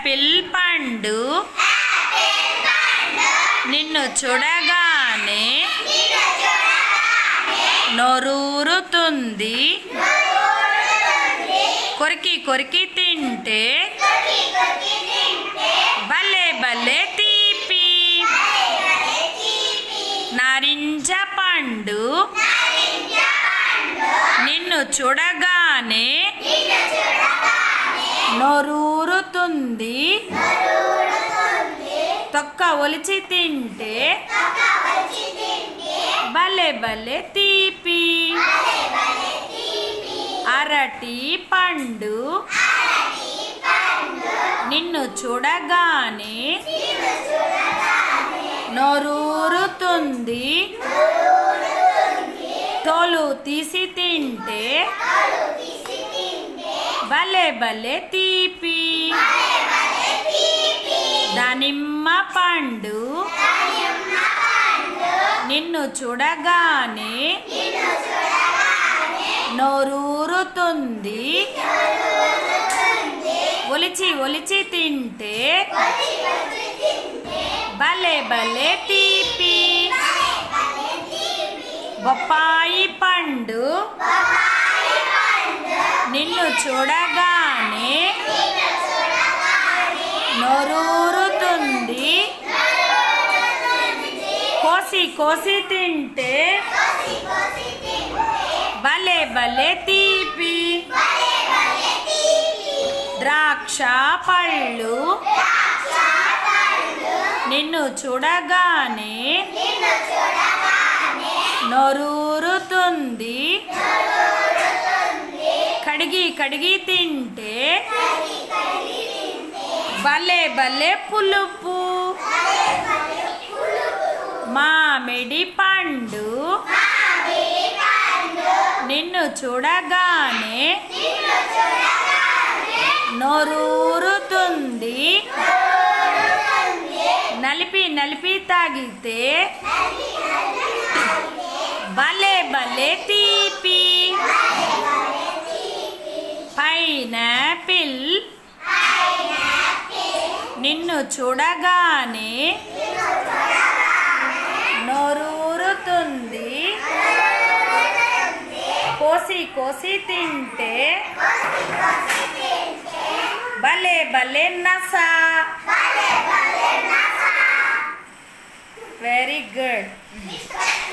Apple పండు నిన్ను చూడగానే నోరూరుతుంది. కొరికి కొరికి తింటే భలే భలే తీపి. నారింజ పండు నిన్ను చూడగానే నోరూరుతుంది. తొక్క ఒలిచి తింటే భలే భలే తీపి. అరటి పండు నిన్ను చూడగానే నోరూరుతుంది. తోలు తీసి తింటే భలే భలే తీపి. దానిమ్మ పండు నిన్ను చూడగానే నోరూరుతుంది. ఒలిచి ఒలిచి తింటే భలే భలే తీపి. బొప్పాయి పండు నిన్ను చూడగానే నోరూరుతుంది. కోసి కోసి తింటే భలే భలే తీపి. ద్రాక్ష పళ్ళు నిన్ను చూడగానే నోరూరుతుంది. కడిగి కడిగి తింటే భలే భలే పులుపు. మామిడి పండు నిన్ను చూడగానే నోరూరుతుంది. నలిపి నలిపి తాగితే భలే భలే తీపి. పైనాపిల్ నిన్ను చూడగానే నోరూరుతుంది. కోసి కోసి తింటే భలే భలే నస. Very good.